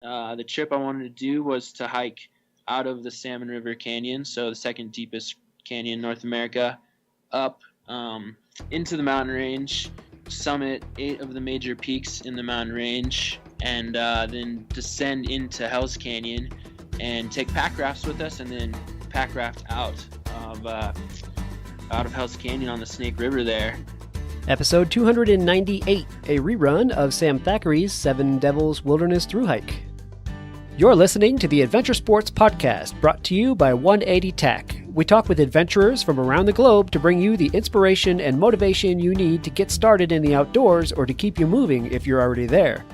The trip I wanted to do was to hike out of the Salmon River Canyon, so the second deepest canyon in North America, up into the mountain range, summit 8 of the major peaks in the mountain range, and then descend into Hell's Canyon and take pack rafts with us, and then pack raft of out of Hell's Canyon on the Snake River there. Episode 298, a rerun of Sam Thackeray's Seven Devils Wilderness Thru Hike. You're listening to the Adventure Sports Podcast, brought to you by 180 Tack. We talk with adventurers from around the globe to bring you the inspiration and motivation you need to get started in the outdoors or to keep you moving if you're already there.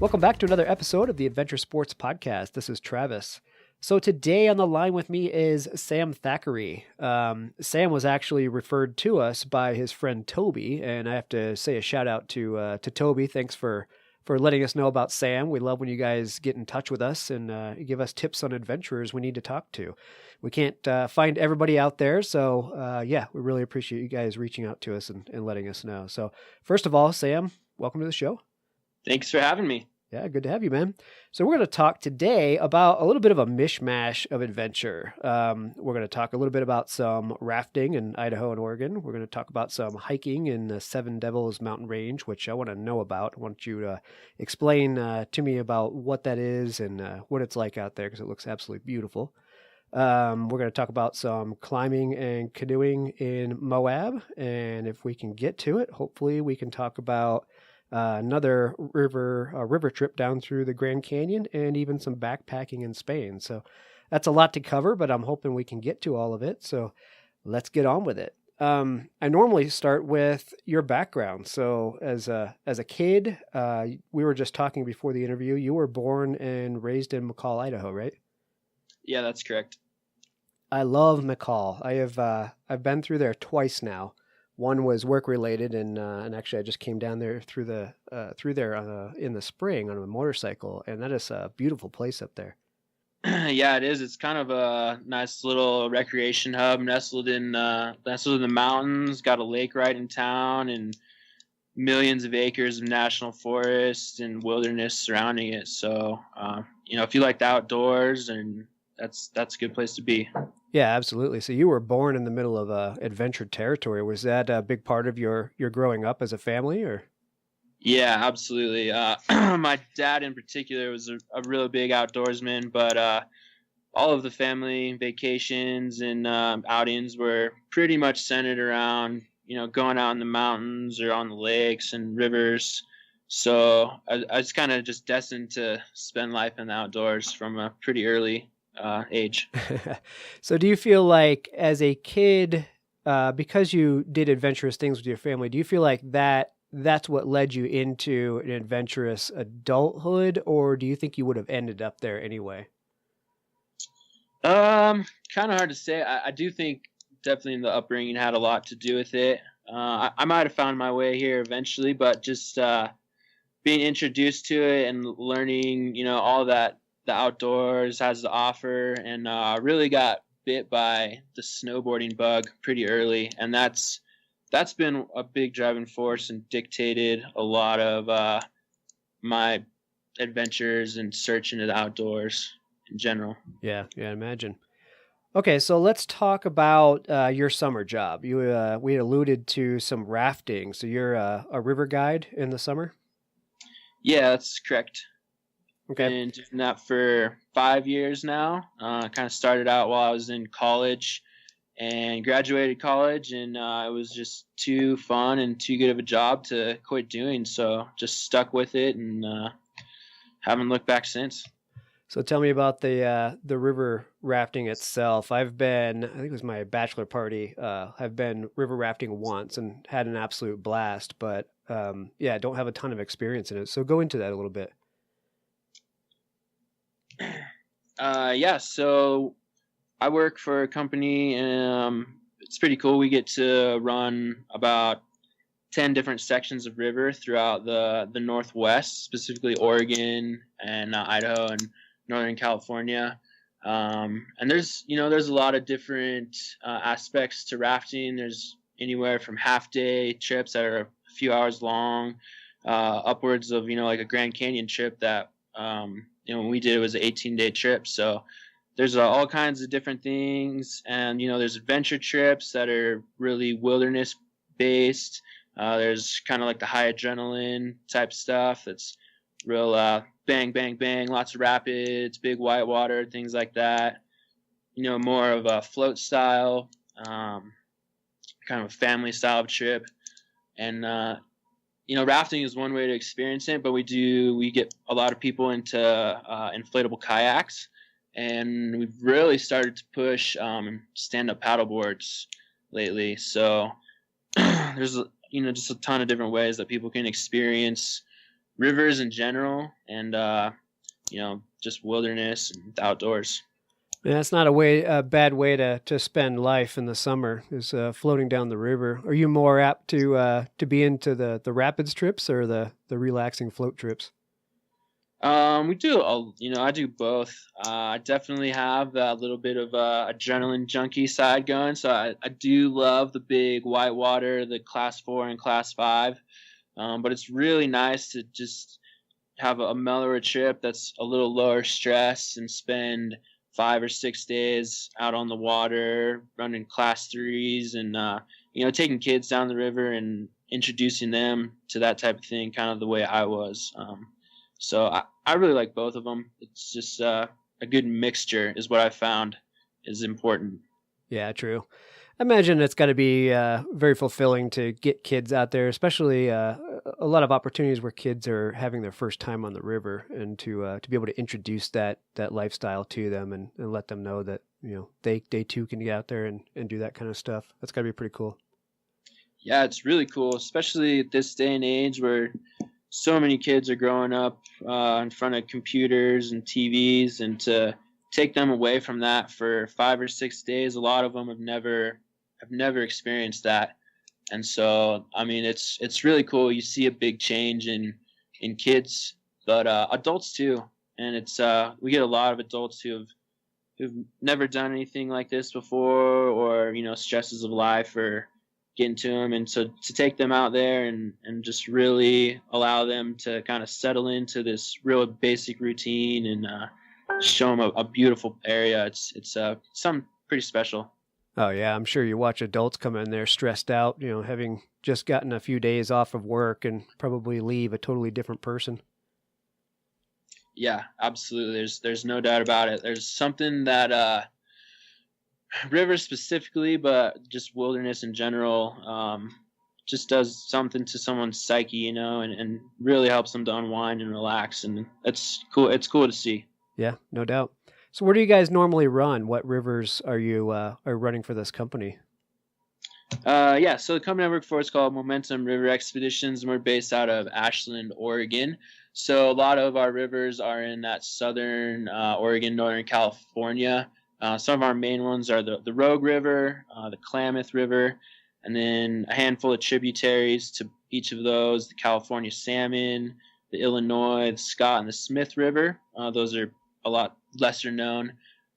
Welcome back to another episode of the Adventure Sports Podcast. This is Travis. So today on the line with me is Sam Thackeray. Sam was actually referred to us by his friend Toby, and I have to say a shout out to Toby. Thanks for letting us know about Sam. We love when you guys get in touch with us and give us tips on adventurers we need to talk to. We can't find everybody out there, so we really appreciate you guys reaching out to us and letting us know. So first of all, Sam, welcome to the show. Thanks for having me. Yeah, good to have you, man. So we're going to talk today about a little bit of a mishmash of adventure. We're going to talk a little bit about some rafting in Idaho and Oregon. We're going to talk about some hiking in the Seven Devils mountain range, which I want to know about. I want you to explain to me about what that is and what it's like out there, because it looks absolutely beautiful. We're going to talk about some climbing and canoeing in Moab, and if we can get to it, hopefully we can talk about another river trip down through the Grand Canyon, and even some backpacking in Spain. So that's a lot to cover, but I'm hoping we can get to all of it. So let's get on with it. I normally start with your background. So as a kid, we were just talking before the interview, you were born and raised in McCall, Idaho, right? Yeah, that's correct. I love McCall. I've been through there twice now. One was work related, and actually I just came down there through there in the spring on a motorcycle, and that is a beautiful place up there. Yeah, it is. It's kind of a nice little recreation hub, nestled in the mountains. Got a lake right in town, and millions of acres of national forest and wilderness surrounding it. So, if you like the outdoors, and that's a good place to be. Yeah, absolutely. So you were born in the middle of adventure territory. Was that a big part of your growing up as a family, or? Yeah, absolutely. My dad in particular was a really big outdoorsman, but all of the family vacations and outings were pretty much centered around, going out in the mountains or on the lakes and rivers. So I was kind of just destined to spend life in the outdoors from a pretty early age. So do you feel like as a kid, because you did adventurous things with your family, do you feel like that's what led you into an adventurous adulthood, or do you think you would have ended up there anyway? Kind of hard to say. I do think definitely the upbringing had a lot to do with it. I might have found my way here eventually, but just being introduced to it and learning, all that the outdoors has to offer, and really got bit by the snowboarding bug pretty early, and that's been a big driving force and dictated a lot of my adventures and search into the outdoors in general. Yeah, I imagine. Okay, so let's talk about your summer job. We alluded to some rafting, so you're a river guide in the summer? Yeah, that's correct. Okay. Been doing that for 5 years now. Kind of started out while I was in college and graduated college, and it was just too fun and too good of a job to quit doing. So just stuck with it and haven't looked back since. So tell me about the river rafting itself. I think it was my bachelor party. I've been river rafting once and had an absolute blast, but I don't have a ton of experience in it. So go into that a little bit. So I work for a company, and it's pretty cool. We get to run about 10 different sections of river throughout the Northwest, specifically Oregon and Idaho and Northern California. And there's a lot of different aspects to rafting. There's anywhere from half day trips that are a few hours long, upwards of, like a Grand Canyon trip that, when we did, it was an 18-day trip. So there's all kinds of different things. And, there's adventure trips that are really wilderness based. There's kind of like the high adrenaline type stuff that's real bang, bang, bang, lots of rapids, big white water, things like that. More of a float style, kind of a family style trip. And, rafting is one way to experience it, but we get a lot of people into inflatable kayaks. And we've really started to push stand-up paddleboards lately. So there's, just a ton of different ways that people can experience rivers in general and, just wilderness and the outdoors. Yeah, it's not a bad way to spend life in the summer, is floating down the river. Are you more apt to be into the rapids trips or the relaxing float trips? I do both. I definitely have that little bit of adrenaline junkie side going. So I do love the big whitewater, the class 4 and class 5. But it's really nice to just have a mellower trip that's a little lower stress and spend 5 or 6 days out on the water, running class 3s and, taking kids down the river and introducing them to that type of thing, kind of the way I was. So I really like both of them. It's just a good mixture is what I found is important. Yeah, true. I imagine it's got to be very fulfilling to get kids out there, especially a lot of opportunities where kids are having their first time on the river, and to be able to introduce that lifestyle to them and let them know that they too can get out there and do that kind of stuff. That's got to be pretty cool. Yeah, it's really cool, especially at this day and age where so many kids are growing up in front of computers and TVs, and to take them away from that for 5 or 6 days, a lot of them have never experienced that. And so, I mean, it's really cool. You see a big change in kids, but adults too. And it's we get a lot of adults who've never done anything like this before, or stresses of life or getting to them. And so to take them out there and just really allow them to kind of settle into this real basic routine and show them a beautiful area, it's something pretty special. Oh yeah, I'm sure you watch adults come in there stressed out, having just gotten a few days off of work, and probably leave a totally different person. Yeah, absolutely. There's no doubt about it. There's something that rivers specifically, but just wilderness in general, just does something to someone's psyche, and really helps them to unwind and relax. And it's cool. It's cool to see. Yeah, no doubt. So where do you guys normally run? What rivers are you are running for this company? So the company I work for is called Momentum River Expeditions, and we're based out of Ashland, Oregon. So a lot of our rivers are in that southern Oregon, northern California. Some of our main ones are the Rogue River, the Klamath River, and then a handful of tributaries to each of those: the California Salmon, the Illinois, the Scott, and the Smith River. Those are a lot lesser known.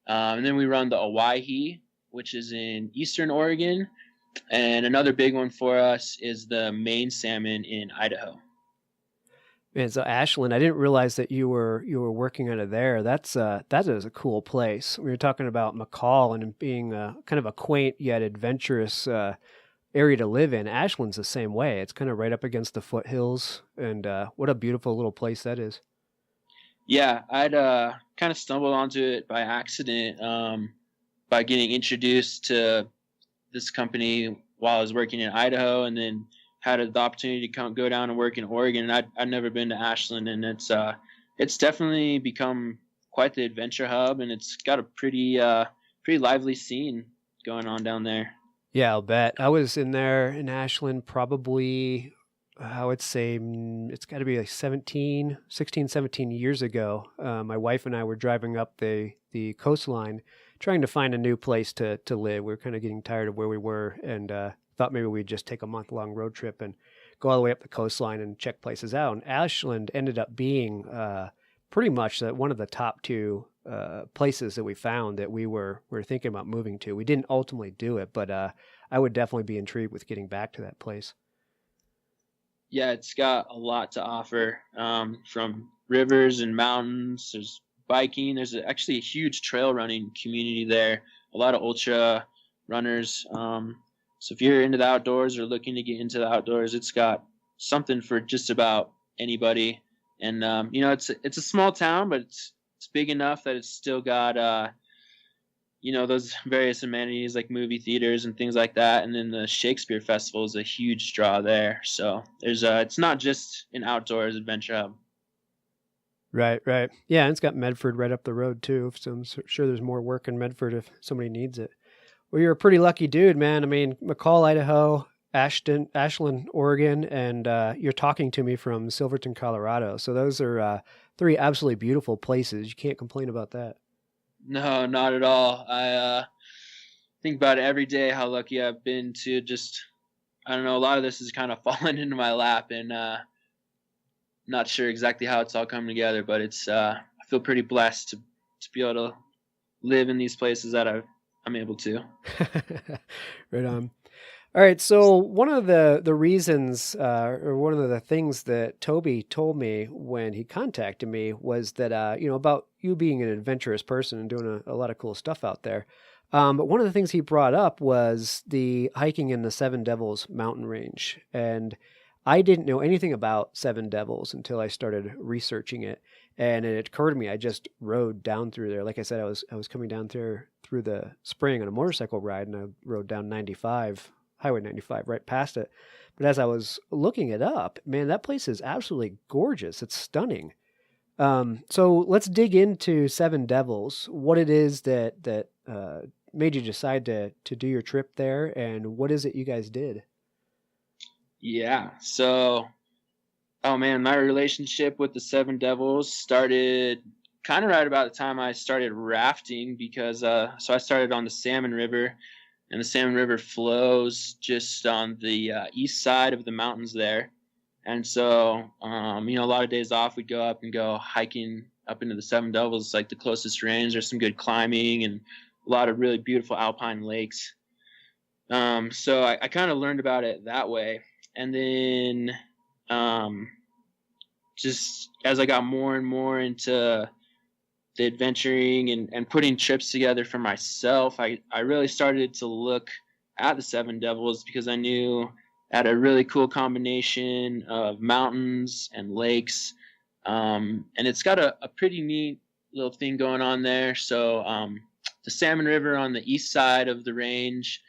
And then we run the Owyhee, which is in eastern Oregon. And another big one for us is the Maine Salmon in Idaho. And so Ashland, I didn't realize that you were working out of there. That is a cool place. We were talking about McCall and being kind of a quaint yet adventurous area to live in. Ashland's the same way. It's kind of right up against the foothills, and what a beautiful little place that is. Yeah, I'd kind of stumbled onto it by accident, by getting introduced to this company while I was working in Idaho, and then had the opportunity to go down and work in Oregon. And I'd never been to Ashland, and it's definitely become quite the adventure hub, and it's got a pretty lively scene going on down there. Yeah, I'll bet. I was in there in Ashland probably, I would say it's got to be like 16, 17 years ago. My wife and I were driving up the coastline trying to find a new place to live. We were kind of getting tired of where we were, and thought maybe we'd just take a month-long road trip and go all the way up the coastline and check places out. And Ashland ended up being pretty much one of the top two places that we found that we were thinking about moving to. We didn't ultimately do it, but I would definitely be intrigued with getting back to that place. Yeah, it's got a lot to offer, from rivers and mountains. There's biking. There's actually a huge trail running community there. A lot of ultra runners. So if you're into the outdoors or looking to get into the outdoors, it's got something for just about anybody. And it's a small town, but it's big enough that it's still got those various amenities like movie theaters and things like that. And then the Shakespeare Festival is a huge draw there. So there's it's not just an outdoors adventure hub. Right. Yeah, and it's got Medford right up the road too. So I'm sure there's more work in Medford if somebody needs it. Well, you're a pretty lucky dude, man. I mean, McCall, Idaho, Ashland, Oregon, and you're talking to me from Silverton, Colorado. So those are 3 absolutely beautiful places. You can't complain about that. No, not at all. I think about it every day, how lucky I've been to just, I don't know, a lot of this has kind of fallen into my lap, and not sure exactly how it's all come together, but it's I feel pretty blessed to be able to live in these places that I'm able to. Right on. All right. So one of the reasons, or one of the things that Toby told me when he contacted me was that, about you being an adventurous person and doing a lot of cool stuff out there. But one of the things he brought up was the hiking in the Seven Devils mountain range. And I didn't know anything about Seven Devils until I started researching it. And it occurred to me, I just rode down through there. Like I said, I was coming down through the spring on a motorcycle ride, and I rode down Highway 95, right past it. But as I was looking it up, man, that place is absolutely gorgeous. It's stunning. So let's dig into Seven Devils, what it is that made you decide to do your trip there, and what is it you guys did? Yeah. So, oh man, my relationship with the Seven Devils started kind of right about the time I started rafting, because so I started on the Salmon River, and the Salmon River flows just on the east side of the mountains there. And so, a lot of days off, we'd go up and go hiking up into the Seven Devils. It's like the closest range. There's some good climbing and a lot of really beautiful alpine lakes. So I kind of learned about it that way. And then just as I got more and more into the adventuring and putting trips together for myself, I really started to look at the Seven Devils, because I knew it had a really cool combination of mountains and lakes. And it's got a pretty neat little thing going on there. So the Salmon River on the east side of the range,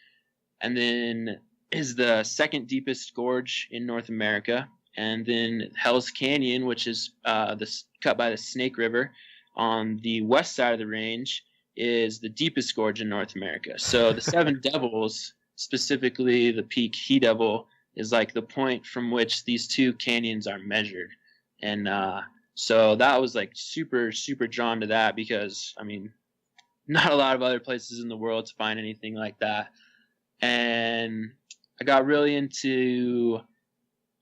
and then is the second deepest gorge in North America. And then Hell's Canyon, which is cut by the Snake River on the west side of the range, is the deepest gorge in North America. So the Seven Devils, specifically the peak He Devil, is like the point from which these two canyons are measured. And so that was like super, super drawn to that, because, I mean, not a lot of other places in the world to find anything like that. And I got really into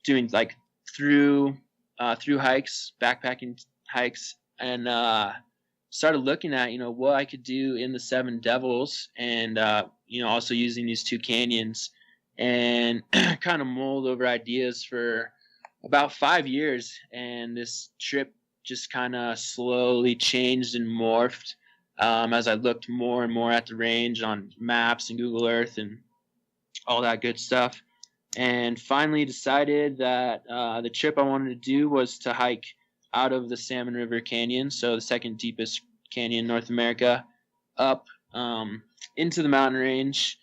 doing like through hikes, backpacking hikes, and started looking at what I could do in the Seven Devils, and also using these two canyons, and kind of mulled over ideas for about 5 years. And this trip just kind of slowly changed and morphed as I looked more and more at the range on maps and Google Earth and all that good stuff, and finally decided that the trip I wanted to do was to hike out of the Salmon River Canyon, so the second deepest canyon in North America, up into the mountain range,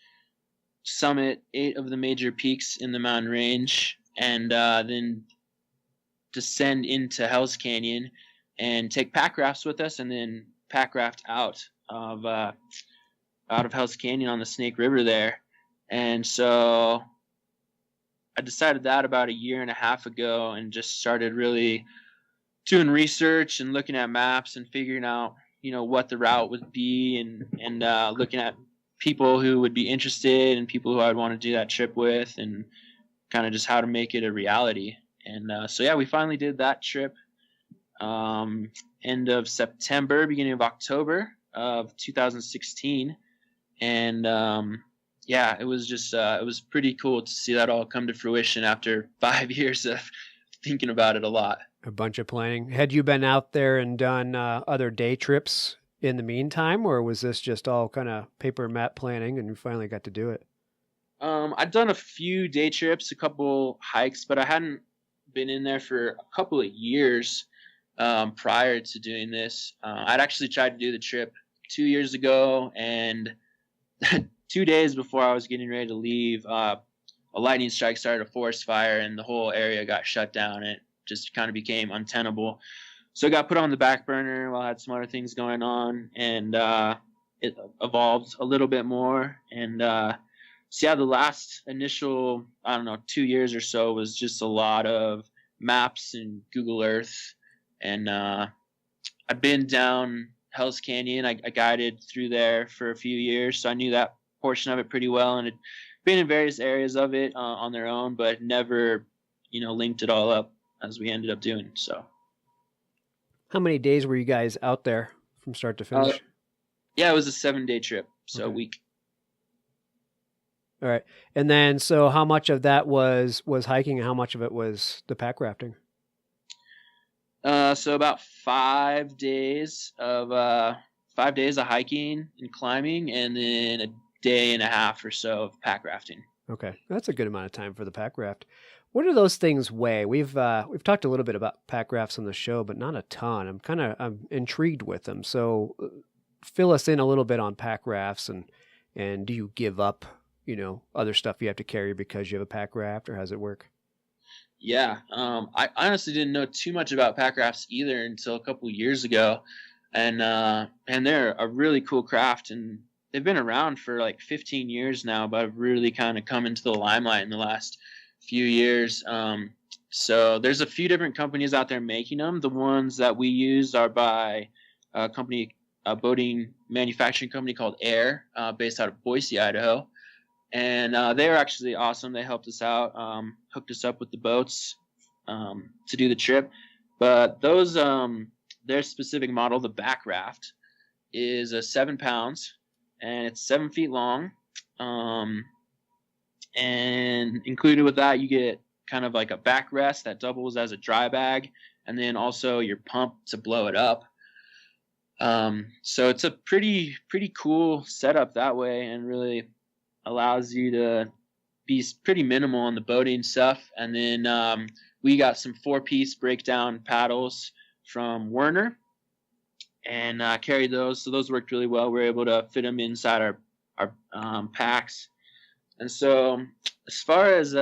summit 8 of the major peaks in the mountain range, and then descend into Hell's Canyon and take pack rafts with us, and then pack raft out of Hell's Canyon on the Snake River there. And so I decided that about 1.5 years ago, and just started really doing research and looking at maps and figuring out, what the route would be, and looking at people who would be interested and people who I'd want to do that trip with, and kind of just how to make it a reality. And so, yeah, we finally did that trip. And end of September, beginning of October of 2016. And yeah, it was just it was pretty cool to see that all come to fruition after 5 years of thinking about it a lot. A bunch of planning. Had you been out there and done other day trips in the meantime, or was this just all kind of paper map planning and you finally got to do it? I'd done a few day trips, a couple hikes, but I hadn't been in there for a couple of years prior to doing this. I'd actually tried to do the trip 2 years ago, and 2 days before I was getting ready to leave, a lightning strike started a forest fire, and the whole area got shut down. It just kind of became untenable. So it got put on the back burner while I had some other things going on, and it evolved a little bit more. And so yeah, the last initial, 2 years or so was just a lot of maps and Google Earth. And I've been down Hell's Canyon. I guided through there for a few years, so I knew that portion of it pretty well, and had been in various areas of it on their own, but never, linked it all up as we ended up doing. So, how many days were you guys out there from start to finish? Yeah, it was a 7-day trip, so a week. All right. And then, so how much of that was hiking and how much of it was the pack rafting? So about 5 days of hiking and climbing, and then a day and a half or so of pack rafting. Okay. That's a good amount of time for the pack raft. What do those things weigh? We've talked a little bit about pack rafts on the show, but not a ton. I'm intrigued with them. So fill us in a little bit on pack rafts, and do you give up, other stuff you have to carry because you have a pack raft, or how does it work? Yeah, I honestly didn't know too much about pack rafts either until a couple years ago, and they're a really cool craft, and they've been around for like 15 years now, but have really kind of come into the limelight in the last few years. So there's a few different companies out there making them. The ones that we use are by a boating manufacturing company called Air, based out of Boise, Idaho. And they were actually awesome. They helped us out, hooked us up with the boats to do the trip. But those, their specific model, the back raft, is 7 pounds, and it's 7 feet long. And included with that, you get kind of like a backrest that doubles as a dry bag, and then also your pump to blow it up. So it's a pretty cool setup that way, and really allows you to be pretty minimal on the boating stuff. And then we got some 4-piece breakdown paddles from Werner, and carried those. So those worked really well. We were able to fit them inside our packs. And so as far as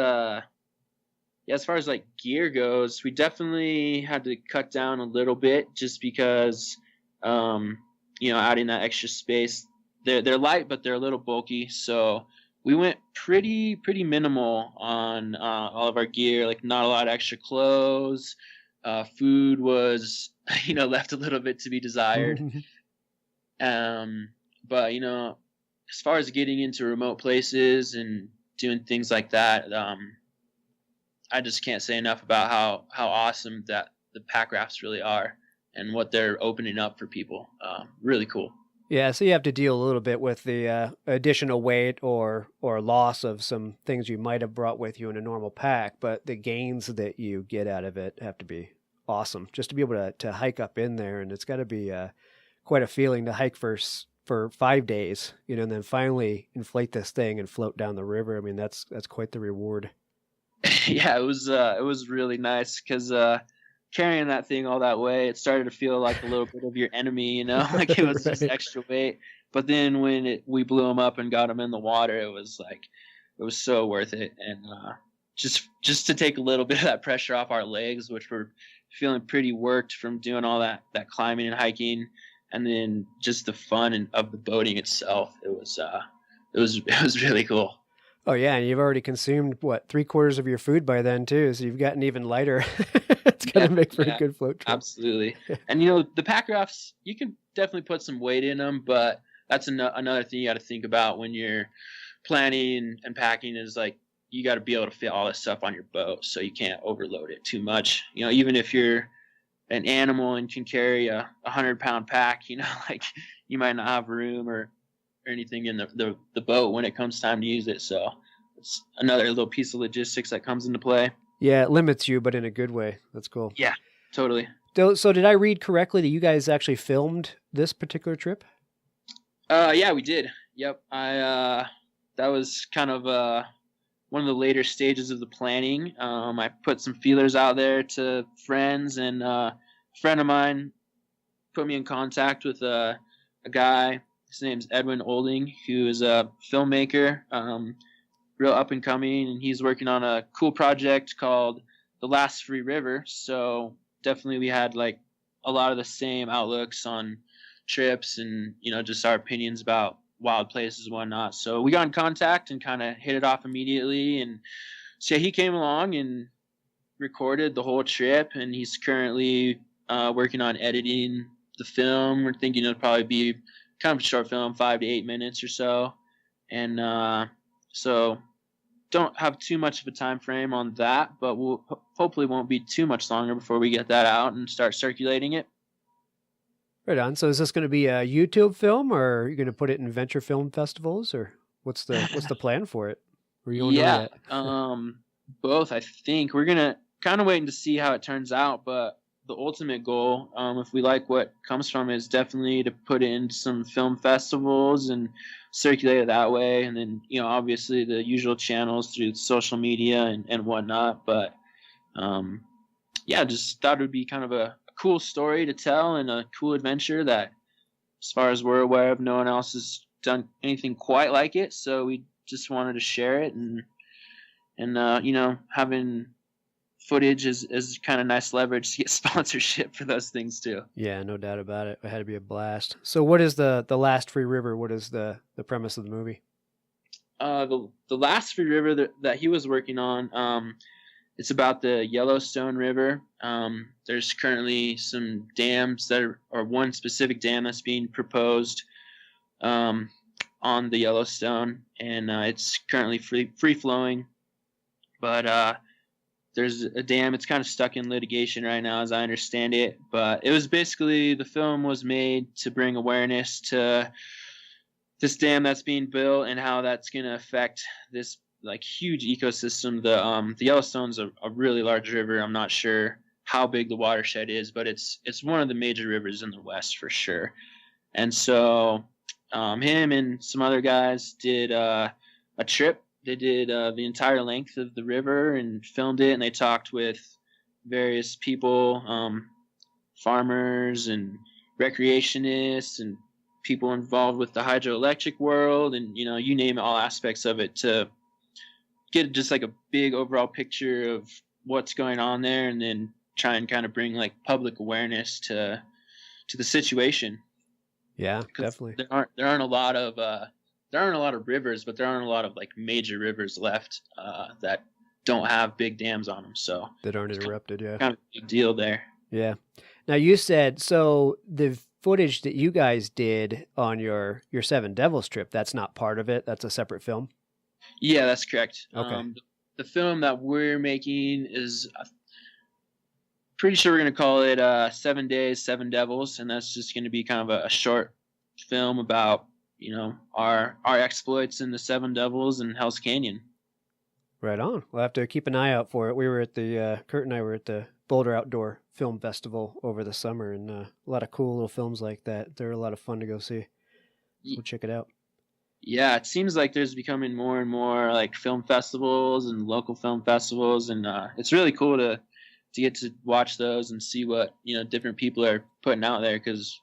like gear goes, we definitely had to cut down a little bit, just because adding that extra space. They're light, but they're a little bulky. So we went pretty minimal on all of our gear. Like, not a lot of extra clothes. Food was left a little bit to be desired. But as far as getting into remote places and doing things like that, I just can't say enough about how awesome that the pack rafts really are and what they're opening up for people. Really cool. Yeah, so you have to deal a little bit with the additional weight or loss of some things you might have brought with you in a normal pack, but the gains that you get out of it have to be awesome. Just to be able to hike up in there, and it's got to be quite a feeling to hike for 5 days, and then finally inflate this thing and float down the river. I mean, that's quite the reward. Yeah, it was really nice, because carrying that thing all that way, it started to feel like a little bit of your enemy, like it was just extra weight. But then when we blew them up and got them in the water, it was so worth it. And just to take a little bit of that pressure off our legs, which were feeling pretty worked from doing all that climbing and hiking, and then just the fun of the boating itself. It was really cool. Oh yeah, and you've already consumed 3/4 of your food by then too, so you've gotten even lighter. It's gonna make for a good float trip. Absolutely. And the pack rafts, you can definitely put some weight in them, but that's another thing you got to think about when you're planning and packing, is like, you got to be able to fit all this stuff on your boat, so you can't overload it too much. Even if you're an animal and can carry a 100-pound pack, like you might not have room or anything in the boat when it comes time to use it. So it's another little piece of logistics that comes into play. Yeah, it limits you, but in a good way. That's cool. Yeah, totally. So did I read correctly that you guys actually filmed this particular trip? Yeah, we did. Yep. That was kind of one of the later stages of the planning. I put some feelers out there to friends, and a friend of mine put me in contact with a guy. His name's Edwin Olding, who is a filmmaker, real up and coming, and he's working on a cool project called The Last Free River. So definitely we had like a lot of the same outlooks on trips and, just our opinions about wild places and whatnot. So we got in contact and kind of hit it off immediately. And so he came along and recorded the whole trip, and he's currently working on editing the film. We're thinking it'll probably be kind of a short film, 5 to 8 minutes or so. And so don't have too much of a time frame on that, but we'll hopefully won't be too much longer before we get that out and start circulating it. Right on. So is this going to be a YouTube film, or are you going to put it in venture film festivals, or what's the plan for it? Or you don't know yet? Both. I think we're gonna kind of waiting to see how it turns out, but the ultimate goal, if we like what comes from it, is definitely to put it in some film festivals and circulate it that way. And then, obviously the usual channels through social media and whatnot. But just thought it would be kind of a cool story to tell and a cool adventure that, as far as we're aware of, no one else has done anything quite like it. So we just wanted to share it, and having footage is kind of nice leverage to get sponsorship for those things too. Yeah, no doubt about it. It had to be a blast. So what is the Last Free River? What is the premise of the movie? The Last Free River that he was working on, it's about the Yellowstone River. There's currently some dams or one specific dam that's being proposed on the Yellowstone, and it's currently free flowing. But there's a dam. It's kind of stuck in litigation right now, as I understand it. But it was basically, the film was made to bring awareness to this dam that's being built and how that's going to affect this like huge ecosystem. The Yellowstone's a really large river. I'm not sure how big the watershed is, but it's one of the major rivers in the West for sure. And so him and some other guys did a trip. They did the entire length of the river and filmed it, and they talked with various people, farmers and recreationists and people involved with the hydroelectric world, and you name it, all aspects of it, to get just like a big overall picture of what's going on there, and then try and kind of bring like public awareness to the situation. Yeah, definitely. There aren't a lot of rivers, but there aren't a lot of like major rivers left that don't have big dams on them. So that aren't interrupted. Yeah, kind of a big deal there. Yeah. Now you said, so the footage that you guys did on your Seven Devils trip, that's not part of it. That's a separate film. Yeah, that's correct. Okay. The film that we're making is pretty sure we're going to call it 7 Days, Seven Devils, and that's just going to be kind of a short film about our exploits in the Seven Devils and Hell's Canyon. Right on. We'll have to keep an eye out for it. We were at Kurt and I were at the Boulder Outdoor Film Festival over the summer, and a lot of cool little films like that. They're a lot of fun to go see. So check it out. Yeah, it seems like there's becoming more and more like film festivals and local film festivals, and it's really cool to get to watch those and see what different people are putting out there, because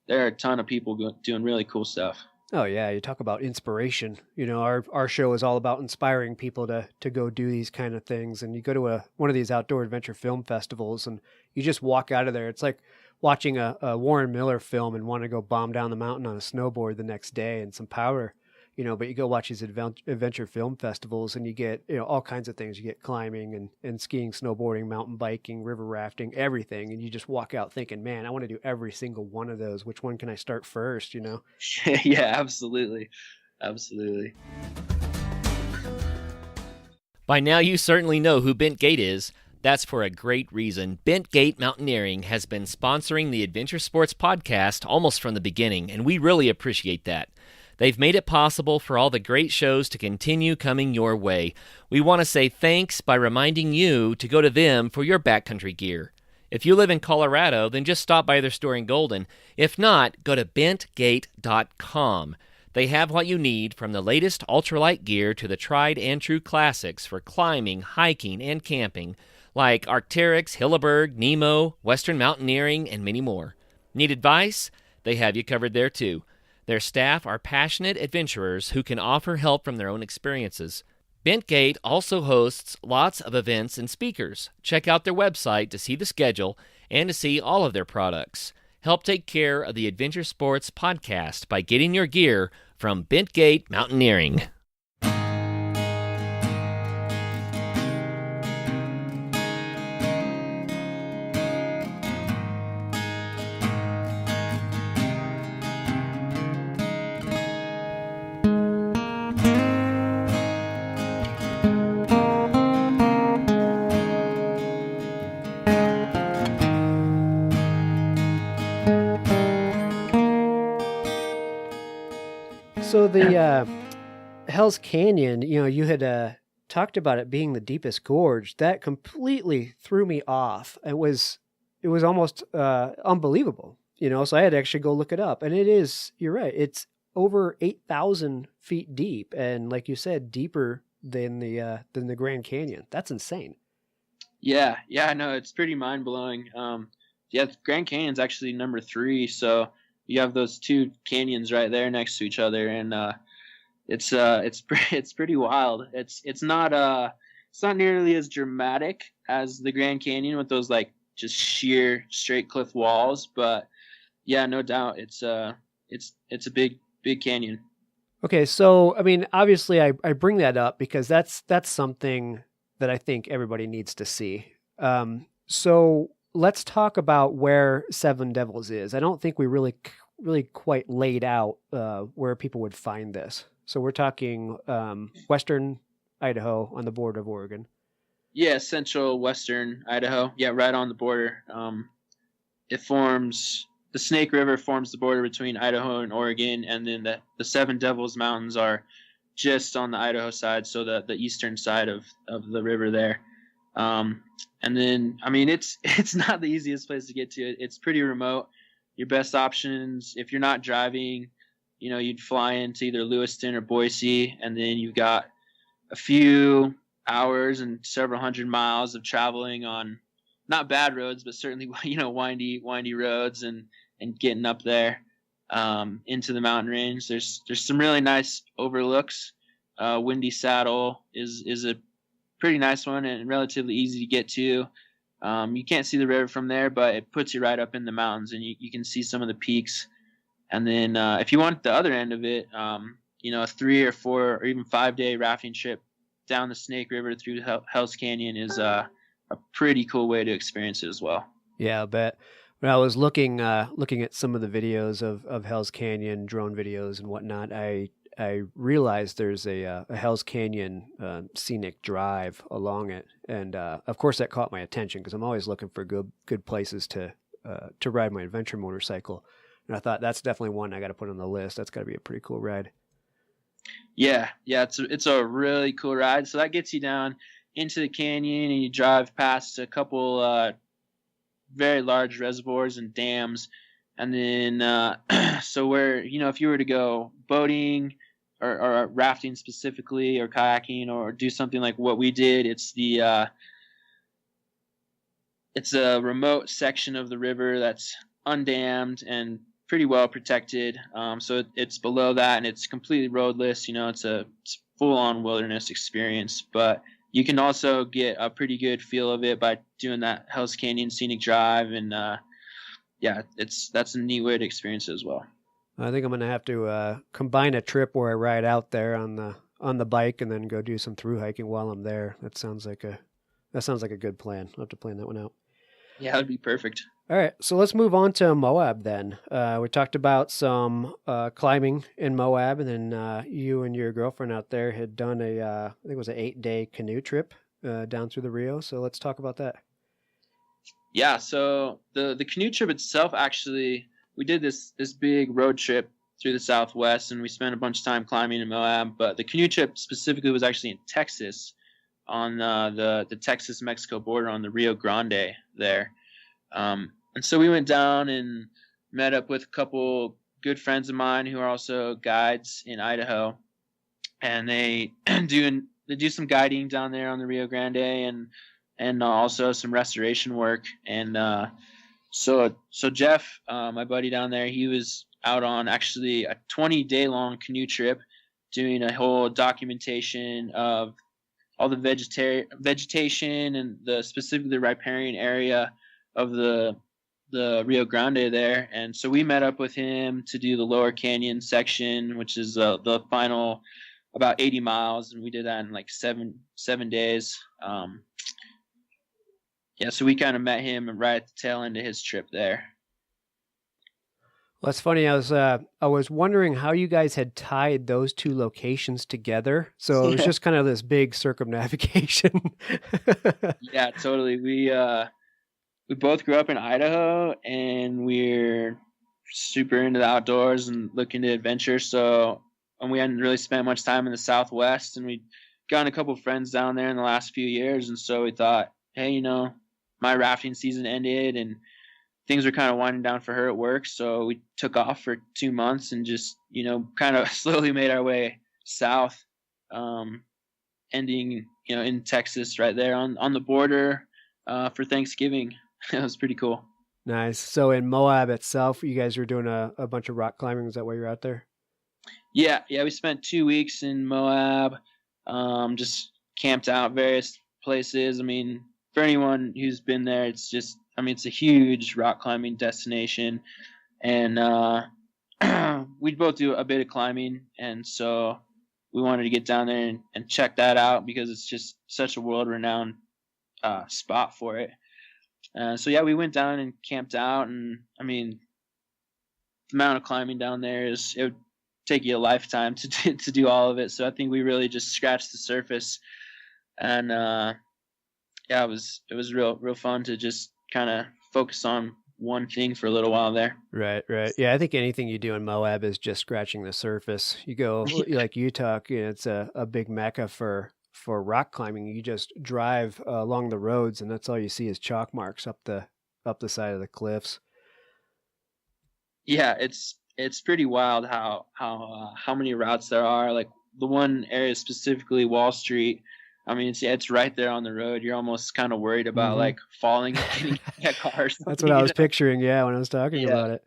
there are a ton of people doing really cool stuff. Oh yeah, you talk about inspiration. Our show is all about inspiring people to go do these kind of things. And you go to one of these outdoor adventure film festivals, and you just walk out of there. It's like watching a Warren Miller film and want to go bomb down the mountain on a snowboard the next day and some powder. But you go watch these adventure film festivals, and you get all kinds of things. You get climbing and skiing, snowboarding, mountain biking, river rafting, everything. And you just walk out thinking, man, I want to do every single one of those. Which one can I start first? Yeah, absolutely. By now you certainly know who Bent Gate is. That's for a great reason. Bent Gate Mountaineering has been sponsoring the Adventure Sports Podcast almost from the beginning, and we really appreciate that. They've made it possible for all the great shows to continue coming your way. We want to say thanks by reminding you to go to them for your backcountry gear. If you live in Colorado, then just stop by their store in Golden. If not, go to bentgate.com. They have what you need, from the latest ultralight gear to the tried and true classics for climbing, hiking, and camping, like Arc'teryx, Hilleberg, Nemo, Western Mountaineering, and many more. Need advice? They have you covered there too. Their staff are passionate adventurers who can offer help from their own experiences. Bentgate also hosts lots of events and speakers. Check out their website to see the schedule and to see all of their products. Help take care of the Adventure Sports Podcast by getting your gear from Bentgate Mountaineering. So the Hell's Canyon, you had talked about it being the deepest gorge. That completely threw me off. It was almost unbelievable, so I had to actually go look it up. And you're right, it's over 8,000 feet deep. And like you said, deeper than the Grand Canyon. That's insane. Yeah, I know, it's pretty mind blowing. The Grand Canyon's actually number 3, so you have those two canyons right there next to each other, and it's pretty wild. It's not nearly as dramatic as the Grand Canyon with those like just sheer straight cliff walls, but yeah, no doubt it's a big canyon. Okay, so I mean, obviously I bring that up because that's something that I think everybody needs to see. So let's talk about where Seven Devils is. I don't think we really quite laid out where people would find this. So we're talking western Idaho on the border of Oregon. Yeah, central western Idaho. Yeah, right on the border. The Snake River forms the border between Idaho and Oregon, and then the Seven Devils Mountains are just on the Idaho side, so the eastern side of the river there. And then, I mean, it's not the easiest place to get to. It's pretty remote. Your best options, if you're not driving, you'd fly into either Lewiston or Boise, and then you've got a few hours and several hundred miles of traveling on not bad roads, but certainly, windy roads and getting up there into the mountain range. There's some really nice overlooks. Windy Saddle is a pretty nice one and relatively easy to get to. You can't see the river from there, but it puts you right up in the mountains, and you can see some of the peaks. And then if you want the other end of it, a 3 or 4 or even 5-day rafting trip down the Snake River through Hell's Canyon is a pretty cool way to experience it as well. Yeah, I bet. When I was looking at some of the videos of Hell's Canyon, drone videos and whatnot, I realized there's a Hell's Canyon scenic drive along it, and of course that caught my attention because I'm always looking for good places to ride my adventure motorcycle, and I thought that's definitely one I got to put on the list. That's got to be a pretty cool ride. Yeah, it's a really cool ride. So that gets you down into the canyon, and you drive past a couple very large reservoirs and dams, and then so where if you were to go boating or rafting specifically, or kayaking, or do something like what we did, it's a remote section of the river that's undammed and pretty well protected. So it's below that, and it's completely roadless. It's full-on wilderness experience. But you can also get a pretty good feel of it by doing that Hell's Canyon scenic drive, and that's a neat way to experience it as well. I think I'm going to have to combine a trip where I ride out there on the bike and then go do some through hiking while I'm there. That sounds like a good plan. I'll have to plan that one out. Yeah, that'd be perfect. All right, so let's move on to Moab then. We talked about some climbing in Moab, and then you and your girlfriend out there had done I think it was an 8-day canoe trip down through the Rio. So let's talk about that. Yeah, so the canoe trip itself, actually, we did this big road trip through the Southwest, and we spent a bunch of time climbing in Moab. But the canoe trip specifically was actually in Texas, on the Texas-Mexico border on the Rio Grande there. And so we went down and met up with a couple good friends of mine who are also guides in Idaho, and they do some guiding down there on the Rio Grande, and also some restoration work. And so Jeff, my buddy down there, he was out on actually a 20-day long canoe trip, doing a whole documentation of all the vegetation and specifically the riparian area of the Rio Grande there. And so we met up with him to do the Lower Canyon section, which is the final about 80 miles, and we did that in like seven days. So we kind of met him right at the tail end of his trip there. Well, that's funny. I was wondering how you guys had tied those two locations together. So it was just kind of this big circumnavigation. Yeah, totally. We both grew up in Idaho, and we're super into the outdoors and looking to adventure. And we hadn't really spent much time in the Southwest, and we'd gotten a couple of friends down there in the last few years. And so we thought, hey, my rafting season ended and things were kind of winding down for her at work. So we took off for 2 months and just, kind of slowly made our way south, ending, in Texas right there on the border for Thanksgiving. It was pretty cool. Nice. So in Moab itself, you guys were doing a bunch of rock climbing. Is that why you're out there? Yeah. We spent 2 weeks in Moab, just camped out various places. I mean, for anyone who's been there, it's a huge rock climbing destination, and we'd both do a bit of climbing, and so we wanted to get down there and check that out because it's just such a world-renowned spot for it. We went down and camped out, and I mean, the amount of climbing down there it would take you a lifetime to do all of it. So I think we really just scratched the surface, and it was real fun to just kind of focus on one thing for a little while there. Right. Yeah, I think anything you do in Moab is just scratching the surface. You go like Utah, it's a big mecca for rock climbing. You just drive along the roads, and that's all you see is chalk marks up the side of the cliffs. Yeah, it's pretty wild how many routes there are. Like the one area specifically, Wall Street. I mean, it's right there on the road. You're almost kind of worried about like falling and getting hit by cars. That's what I was picturing. Yeah, when I was talking about it.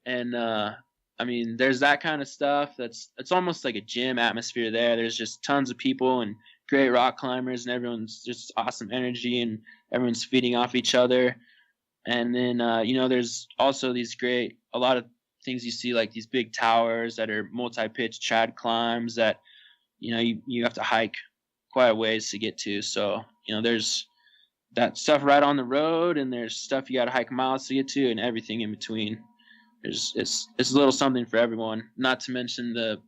And I mean, there's that kind of stuff. It's almost like a gym atmosphere there. There's just tons of people and great rock climbers, and everyone's just awesome energy, and everyone's feeding off each other. And then there's also a lot of things you see, like these big towers that are multi-pitch trad climbs that you have to hike quite a ways to get to. So there's that stuff right on the road, and there's stuff you got to hike miles to get to, and everything in between. It's a little something for everyone. Not to mention the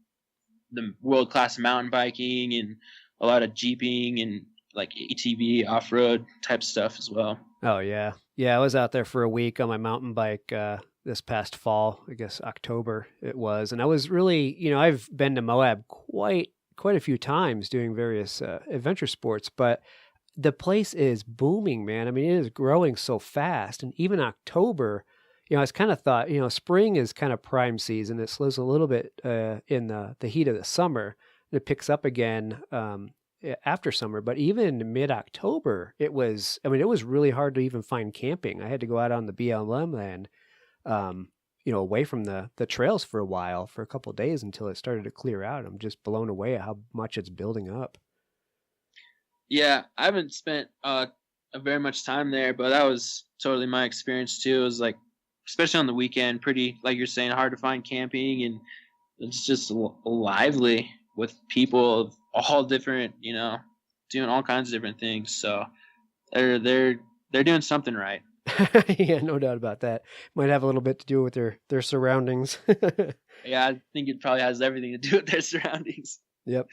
world-class mountain biking and a lot of jeeping and like ATV off-road type stuff as well. Oh yeah. I was out there for a week on my mountain bike this past fall, I guess October it was, and I was really, I've been to Moab quite a few times doing various adventure sports, but the place is booming, man. I mean, it is growing so fast. And even October, I was kind of thought, spring is kind of prime season. It slows a little bit in the heat of the summer. It picks up again after summer. But even mid-October, it was really hard to even find camping. I had to go out on the BLM land, away from the trails for a while, for a couple of days until it started to clear out. I'm just blown away at how much it's building up. Yeah, I haven't spent very much time there, but that was totally my experience too. It was like, especially on the weekend, pretty, like you're saying, hard to find camping, and it's just lively with people of all different, doing all kinds of different things. So they're doing something right. Yeah, no doubt about that. Might have a little bit to do with their surroundings. Yeah, I think it probably has everything to do with their surroundings. Yep.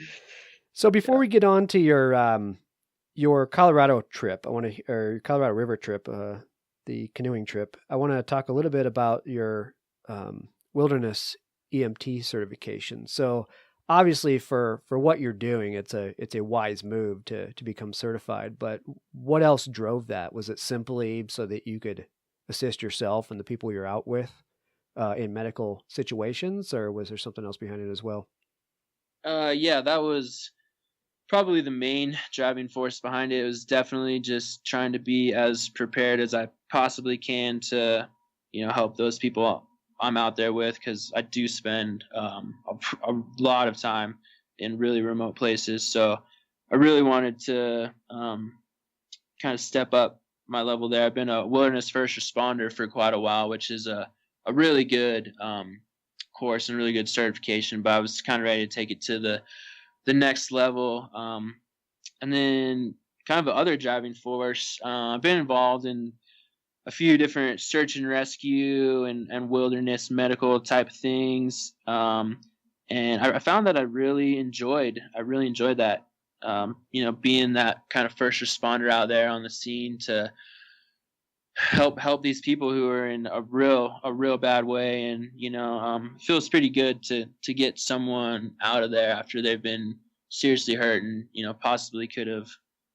So before we get on to your your Colorado trip, or your Colorado River trip, the canoeing trip, I want to talk a little bit about your wilderness EMT certification. So obviously for what you're doing, it's a wise move to become certified, but what else drove that? Was it simply so that you could assist yourself and the people you're out with in medical situations, or was there something else behind it as well? Yeah, that was probably the main driving force behind it. It was definitely just trying to be as prepared as I possibly can to, help those people I'm out there with, because I do spend a lot of time in really remote places. So I really wanted to kind of step up my level there. I've been a wilderness first responder for quite a while, which is a really good course and really good certification, but I was kind of ready to take it to the next level. And then kind of the other driving force, I've been involved in a few different search and rescue and wilderness medical type things. And I found that I really enjoyed that, being that kind of first responder out there on the scene to help these people who are in a real bad way. And feels pretty good to get someone out of there after they've been seriously hurt and possibly could have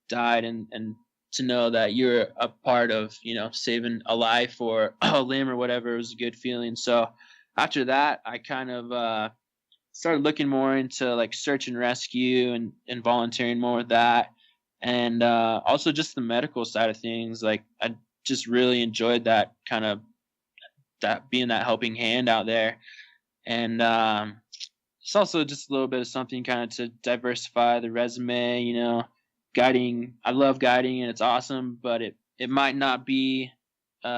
died, and to know that you're a part of saving a life or a limb or whatever was a good feeling. So after that, I kind of started looking more into like search and rescue and volunteering more with that, and also just the medical side of things. Like I just really enjoyed that kind of that being that helping hand out there. And it's also just a little bit of something kind of to diversify the resume. Guiding, I love guiding and it's awesome, but it might not be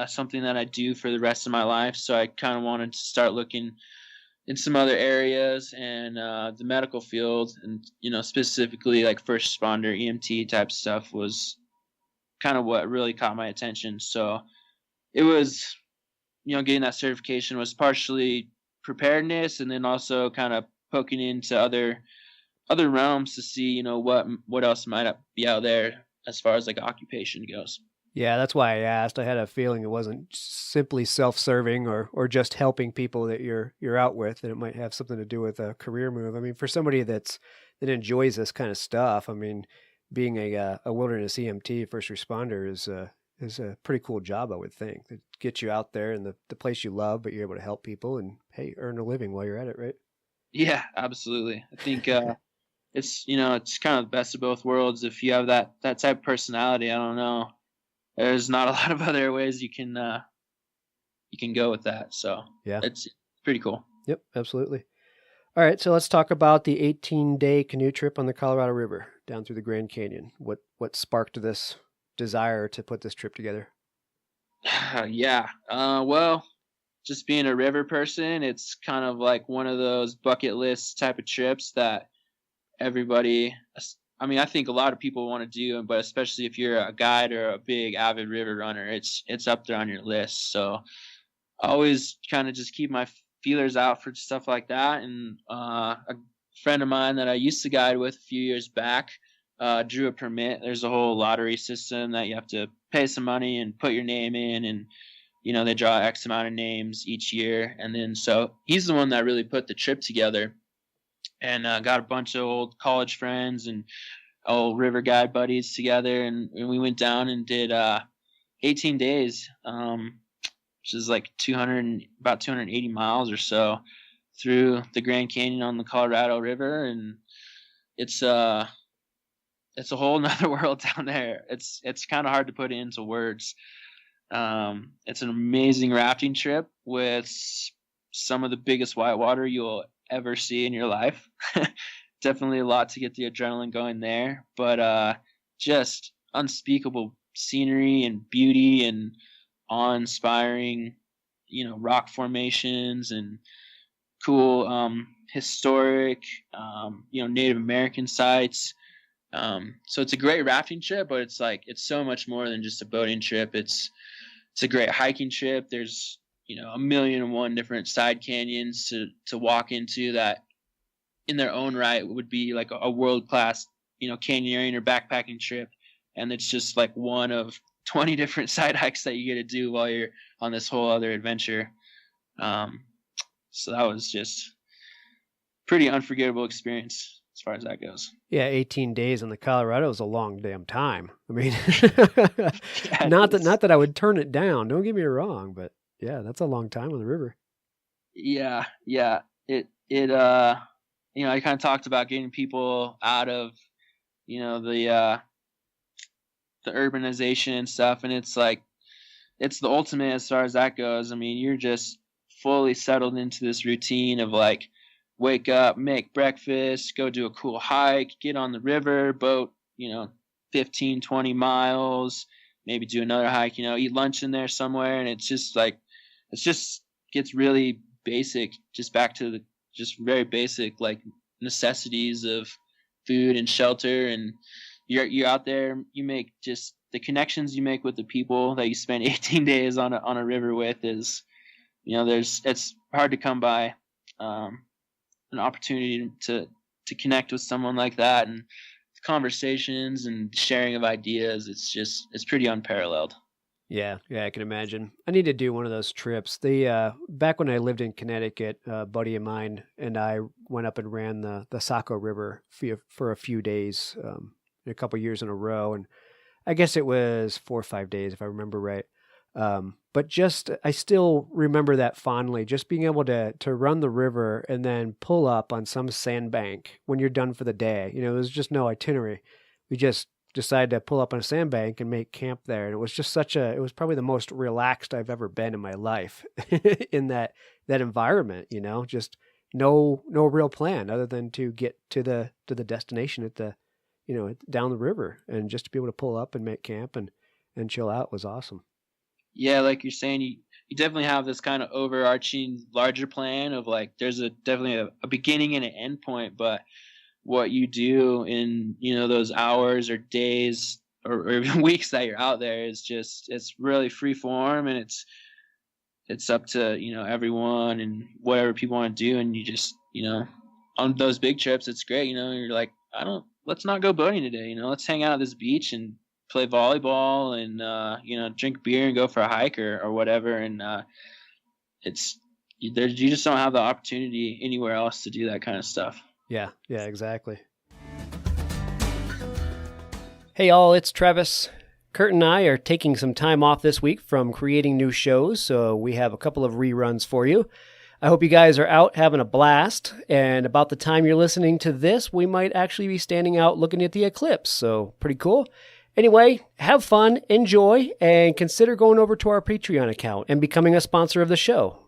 something that I do for the rest of my life. So I kind of wanted to start looking in some other areas, and the medical field, and specifically like first responder EMT type stuff was kind of what really caught my attention. So it was, getting that certification was partially preparedness, and then also kind of poking into other realms to see, what else might be out there as far as like occupation goes. Yeah, that's why I asked. I had a feeling it wasn't simply self-serving or just helping people that you're out with, and it might have something to do with a career move. I mean, for somebody that enjoys this kind of stuff, I mean, being a wilderness EMT first responder is a pretty cool job, I would think. It gets you out there in the place you love, but you're able to help people and hey, earn a living while you're at it, right? Yeah, absolutely. I think it's kind of the best of both worlds. If you have that type of personality, I don't know, there's not a lot of other ways you can go with that. So yeah, it's pretty cool. Yep, absolutely. All right, so let's talk about the 18-day canoe trip on the Colorado River down through the Grand Canyon. What sparked this desire to put this trip together? Yeah. Well, just being a river person, it's kind of like one of those bucket list type of trips that everybody, I mean, I think a lot of people want to do, but especially if you're a guide or a big avid river runner, it's up there on your list. So I always kind of just keep my feelers out for stuff like that. And a friend of mine that I used to guide with a few years back drew a permit. There's a whole lottery system that you have to pay some money and put your name in, and they draw X amount of names each year. And then so he's the one that really put the trip together, and got a bunch of old college friends and old river guide buddies together, and we went down and did 18 days, which is like about 280 miles or so through the Grand Canyon on the Colorado River. And it's a whole nother world down there. It's kind of hard to put it into words. It's an amazing rafting trip with some of the biggest whitewater you'll ever see in your life. Definitely a lot to get the adrenaline going there, but just unspeakable scenery and beauty and awe-inspiring, rock formations and cool historic, Native American sites. So it's a great rafting trip, but it's so much more than just a boating trip. It's a great hiking trip. There's 1,000,001 different side canyons to walk into that in their own right would be like a world-class, canyoneering or backpacking trip. and it's just like one of 20 different side hikes that you get to do while you're on this whole other adventure. So that was just pretty unforgettable experience as far as that goes. Yeah, 18 days in the Colorado is a long damn time. I mean, Yeah, not that I would turn it down. Don't get me wrong, but yeah, that's a long time on the river. Yeah. I kind of talked about getting people out of, the urbanization and stuff, and it's like, it's the ultimate as far as that goes. I mean, you're just fully settled into this routine of like, wake up, make breakfast, go do a cool hike, get on the river, boat, 15, 20 miles, maybe do another hike, eat lunch in there somewhere. And it's just like, gets really basic, just back to the just very basic like necessities of food and shelter. And you're out there, you make just the connections you make with the people that you spend 18 days on a river with is, it's hard to come by. An opportunity to connect with someone like that, and conversations and sharing of ideas. It's pretty unparalleled. Yeah, I can imagine. I need to do one of those trips. Back when I lived in Connecticut, a buddy of mine and I went up and ran the Saco River for a few days, a couple years in a row, and I guess it was 4 or 5 days if I remember right. But I still remember that fondly, just being able to run the river and then pull up on some sandbank when you're done for the day. There's just no itinerary. We just decided to pull up on a sandbank and make camp there. And it was just it was probably the most relaxed I've ever been in my life in that environment, just no real plan other than to get to the destination at down the river, and just to be able to pull up and make camp and chill out was awesome. Yeah, like you're saying, you definitely have this kind of overarching larger plan of like, there's definitely a beginning and an end point, but what you do in, those hours or days or even weeks that you're out there is it's really free form, and it's up to, everyone and whatever people want to do. And you just, on those big trips, it's great. You're like, let's not go boating today. Let's hang out at this beach and play volleyball and drink beer and go for a hike or whatever. And you just don't have the opportunity anywhere else to do that kind of stuff. Yeah, exactly. Hey all, it's Travis. Kurt and I are taking some time off this week from creating new shows, so we have a couple of reruns for you. I hope you guys are out having a blast, and about the time you're listening to this, we might actually be standing out looking at the eclipse, so pretty cool. Anyway, have fun, enjoy, and consider going over to our Patreon account and becoming a sponsor of the show.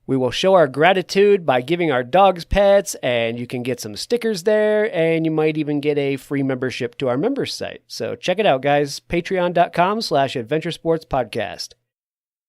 We will show our gratitude by giving our dogs pets, and you can get some stickers there, and you might even get a free membership to our members site. So check it out, guys. Patreon.com/AdventureSportsPodcast.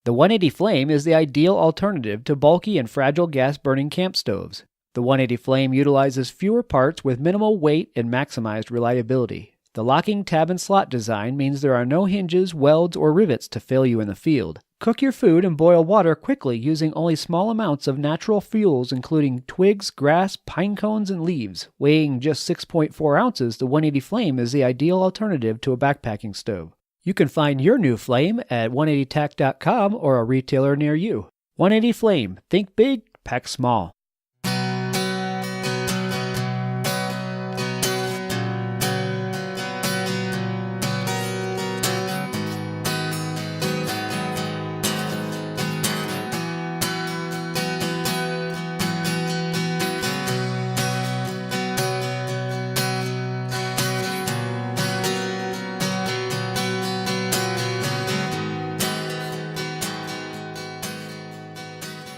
The 180 Flame is the ideal alternative to bulky and fragile gas-burning camp stoves. The 180 Flame utilizes fewer parts with minimal weight and maximized reliability. The locking tab and slot design means there are no hinges, welds, or rivets to fail you in the field. Cook your food and boil water quickly using only small amounts of natural fuels including twigs, grass, pine cones, and leaves. Weighing just 6.4 ounces, the 180 Flame is the ideal alternative to a backpacking stove. You can find your new flame at 180tac.com or a retailer near you. 180 Flame. Think big, pack small.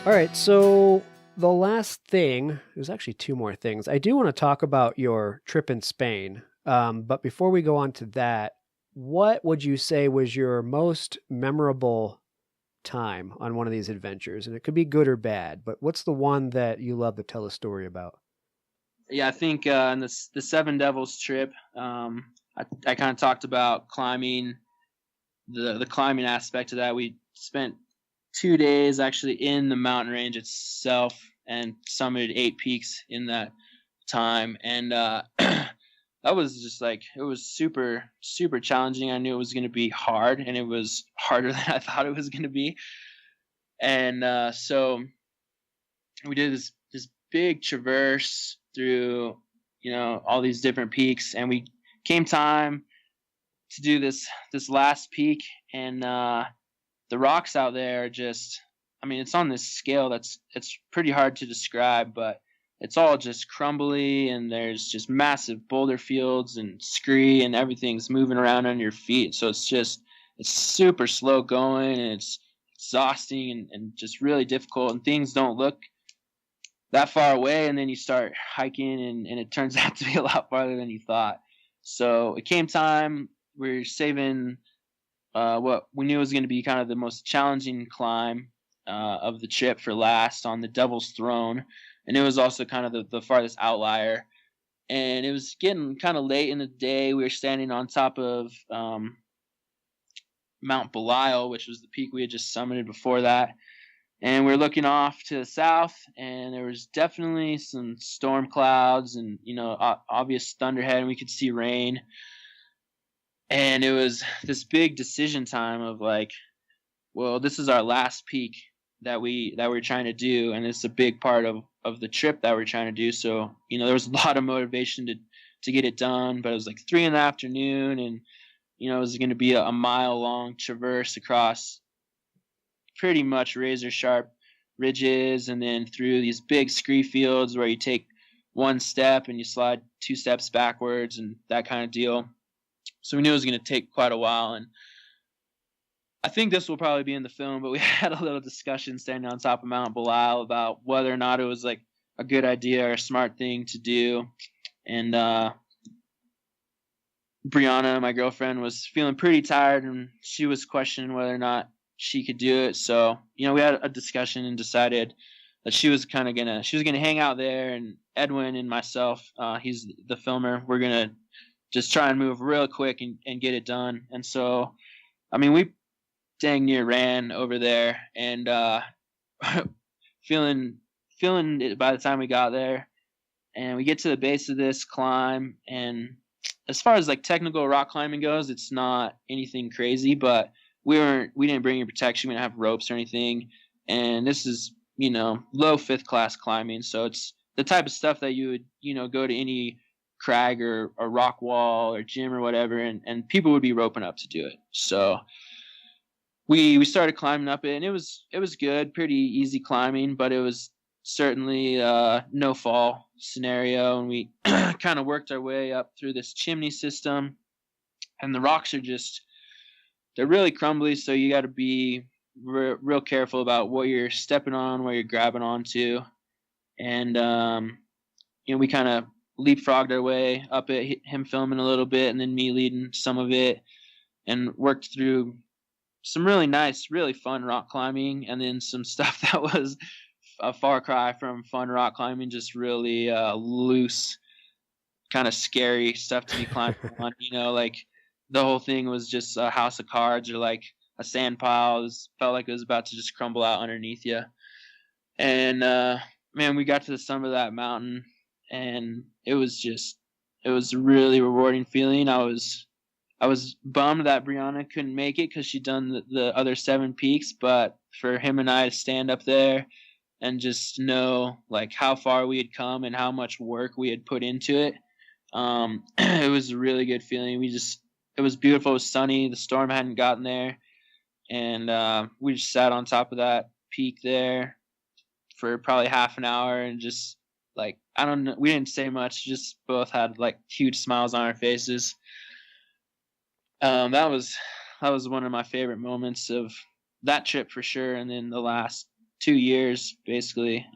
All right, so the last thing, there's actually two more things. I do want to talk about your trip in Spain, but before we go on to that, what would you say was your most memorable time on one of these adventures? And it could be good or bad, but what's the one that you love to tell a story about? Yeah, I think in the Seven Devils trip, I kind of talked about climbing, the climbing aspect of that. We spent 2 days actually in the mountain range itself and summited 8 peaks in that time. And that was just like, it was super, super challenging. I knew it was going to be hard, and it was harder than I thought it was going to be. And so we did this big traverse through, all these different peaks, and we came time to do this last peak, and the rocks out there are just, I mean, it's on this scale it's pretty hard to describe, but it's all just crumbly, and there's just massive boulder fields and scree, and everything's moving around under your feet. So it's super slow going, and it's exhausting and just really difficult, and things don't look that far away, and then you start hiking, and it turns out to be a lot farther than you thought. So it came time. We're saving what we knew was going to be kind of the most challenging climb of the trip for last, on the Devil's Throne, and it was also kind of the farthest outlier. And it was getting kind of late in the day. We were standing on top of Mount Belial, which was the peak we had just summited before that. And we were looking off to the south, and there was definitely some storm clouds and, obvious thunderhead, and we could see rain. And it was this big decision time of like, well, this is our last peak that we're trying to do, and it's a big part of the trip that we're trying to do. So, there was a lot of motivation to get it done, but it was like 3 p.m, and, it was going to be a mile-long traverse across pretty much razor-sharp ridges, and then through these big scree fields where you take one step and you slide 2 steps backwards and that kind of deal. So we knew it was going to take quite a while, and I think this will probably be in the film, but we had a little discussion standing on top of Mount Belial about whether or not it was like a good idea or a smart thing to do. And Brianna, my girlfriend, was feeling pretty tired, and she was questioning whether or not she could do it. So, we had a discussion and decided that she was gonna hang out there, and Edwin and myself, he's the filmer, we're gonna just try and move real quick and get it done. And so, I mean, we dang near ran over there, and feeling it by the time we got there. And we get to the base of this climb, and as far as like technical rock climbing goes, it's not anything crazy, but we didn't bring any protection. We didn't have ropes or anything, and this is low 5th class climbing, so it's the type of stuff that you would go to any crag or rock wall or gym or whatever, and people would be roping up to do it. So we started climbing up it, and it was good, pretty easy climbing, but it was certainly no fall scenario, and we kind of worked our way up through this chimney system, and the rocks are they're really crumbly, so you got to be real careful about what you're stepping on, what you're grabbing onto. And we kind of leapfrogged our way up it, him filming a little bit and then me leading some of it, and worked through some really nice, really fun rock climbing, and then some stuff that was a far cry from fun rock climbing, just really loose, kind of scary stuff to be climbing on. Like the whole thing was just a house of cards or like a sand pile. It felt like it was about to just crumble out underneath you. And man, we got to the summit of that mountain, and it was a really rewarding feeling. I was bummed that Brianna couldn't make it because she'd done the other 7 peaks, but for him and I to stand up there and just know like how far we had come and how much work we had put into it, it was a really good feeling. It was beautiful. It was sunny. The storm hadn't gotten there, and we just sat on top of that peak there for probably half an hour, and just like, I don't know, we didn't say much, just both had like huge smiles on our faces. That was one of my favorite moments of that trip for sure. And then the last 2 years, basically,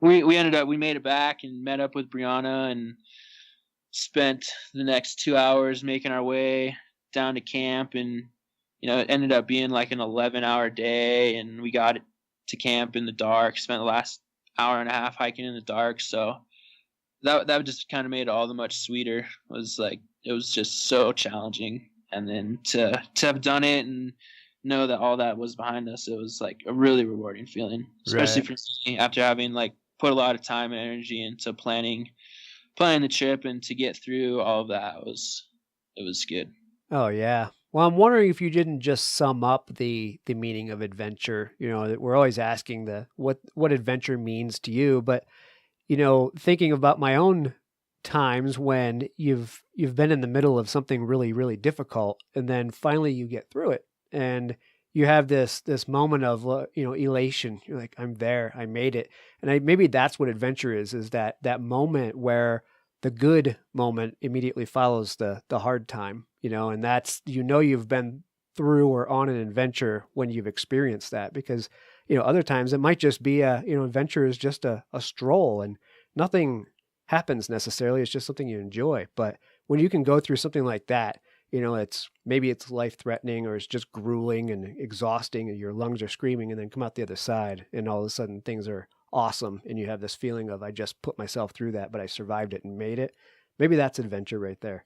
we made it back and met up with Brianna and spent the next 2 hours making our way down to camp. And it ended up being like an 11-hour day, and we got to camp in the dark, spent the last hour and a half hiking in the dark. So that just kind of made it all the much sweeter. It was just so challenging, and then to have done it and know that all that was behind us, it was like a really rewarding feeling, especially for me after having like put a lot of time and energy into planning planning the trip and to get through all of that it was good. Oh yeah. Well, I'm wondering if you didn't just sum up the meaning of adventure. You know, that we're always asking what adventure means to you, but thinking about my own times when you've been in the middle of something really, really difficult, and then finally you get through it, and you have this moment of elation. You're like, I'm there, I made it, and maybe that's what adventure is that moment where the good moment immediately follows the hard time, and that's you've been through or on an adventure when you've experienced that, because other times it might just be adventure is just a stroll and nothing happens necessarily. It's just something you enjoy. But when you can go through something like that, it's life threatening or it's just grueling and exhausting and your lungs are screaming, and then come out the other side and all of a sudden things are awesome. And you have this feeling of, I just put myself through that, but I survived it and made it. Maybe that's adventure right there.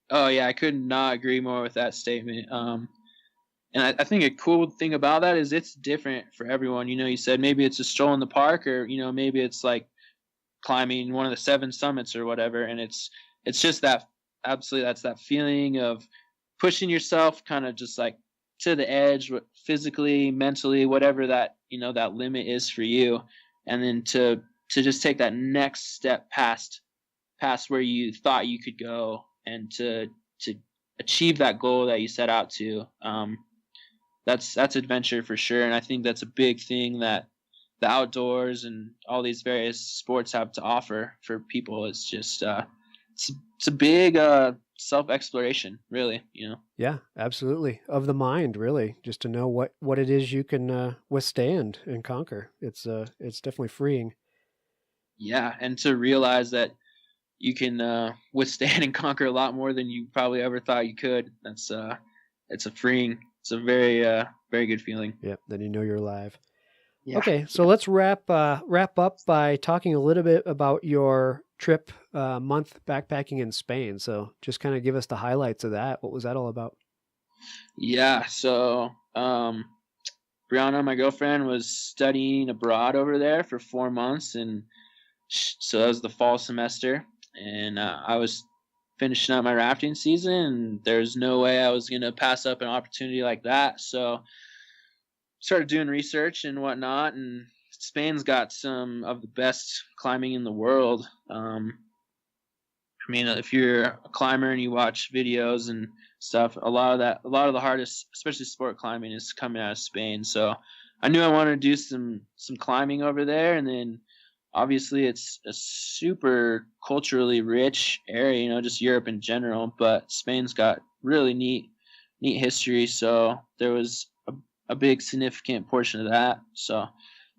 Oh yeah, I could not agree more with that statement. And I think a cool thing about that is it's different for everyone. You said maybe it's a stroll in the park, or maybe it's like climbing one of the 7 summits or whatever. And it's just that, absolutely, that's that feeling of pushing yourself kind of just like to the edge, physically, mentally, whatever that that limit is for you, and then to just take that next step past where you thought you could go, and to achieve that goal that you set out to. That's adventure for sure. And I think that's a big thing that the outdoors and all these various sports have to offer for people. It's just it's a big self-exploration, really. Yeah, absolutely, of the mind, really, just to know what it is you can withstand and conquer. It's definitely freeing. Yeah, and to realize that you can withstand and conquer a lot more than you probably ever thought you could. It's a very very good feeling. Yep. Then you're alive. Yeah. Okay, so let's wrap up by talking a little bit about your trip, month backpacking in Spain. So just kind of give us the highlights of that. What was that all about? Yeah, so Brianna, my girlfriend, was studying abroad over there for 4 months, and so that was the fall semester, and I was finishing up my rafting season, and there's no way I was going to pass up an opportunity like that. So started doing research and whatnot, and Spain's got some of the best climbing in the world. If you're a climber and you watch videos and stuff, a lot of the hardest, especially sport climbing, is coming out of Spain. So I knew I wanted to do some climbing over there, and then obviously it's a super culturally rich area, just Europe in general, but Spain's got really neat history. So there was a big significant portion of that. So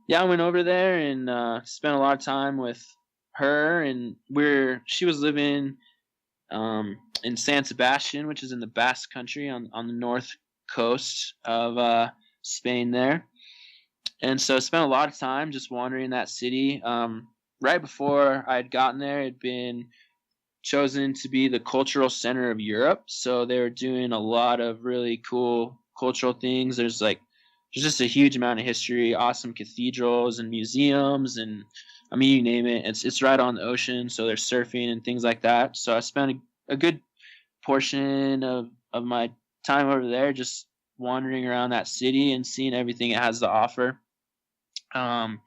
yeah, I went over there and spent a lot of time with her, and she was living in San Sebastian, which is in the Basque Country on the north coast of Spain there. And so I spent a lot of time just wandering that city. Right before I had gotten there, it had been chosen to be the cultural center of Europe. So they were doing a lot of really cool cultural things. There's just a huge amount of history, awesome cathedrals and museums, and you name it. It's right on the ocean, so there's surfing and things like that. So I spent a good portion of my time over there just wandering around that city and seeing everything it has to offer. And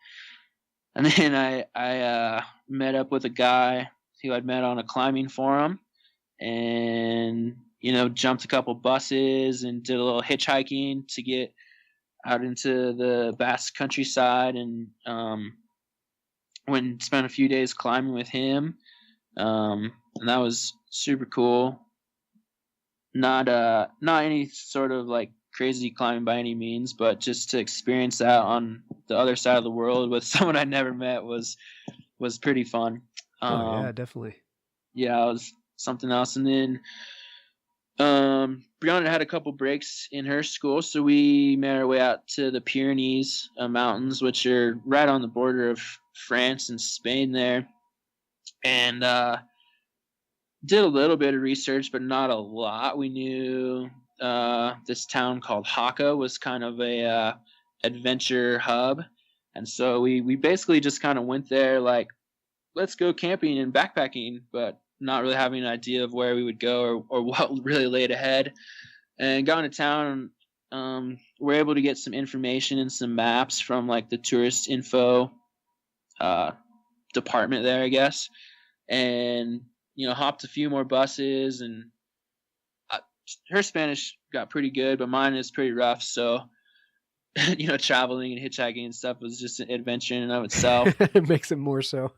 then I met up with a guy who I'd met on a climbing forum, and jumped a couple buses and did a little hitchhiking to get out into the Basque countryside, and went and spent a few days climbing with him, and that was super cool. Not any sort of like crazy climbing by any means, but just to experience that on the other side of the world with someone I never met was pretty fun. Oh yeah, definitely. Yeah, it was something else. And then Brianna had a couple breaks in her school, so we made our way out to the Pyrenees mountains, which are right on the border of France and Spain there, and did a little bit of research, but not a lot. We knew this town called Jaca was kind of a adventure hub, and so we basically just kind of went there like let's go camping and backpacking, but not really having an idea of where we would go or what really laid ahead. And got into town, we're able to get some information and some maps from like the tourist info department there, I guess. And, hopped a few more buses, and her Spanish got pretty good, but mine is pretty rough. So, traveling and hitchhiking and stuff was just an adventure in and of itself. It makes it more so.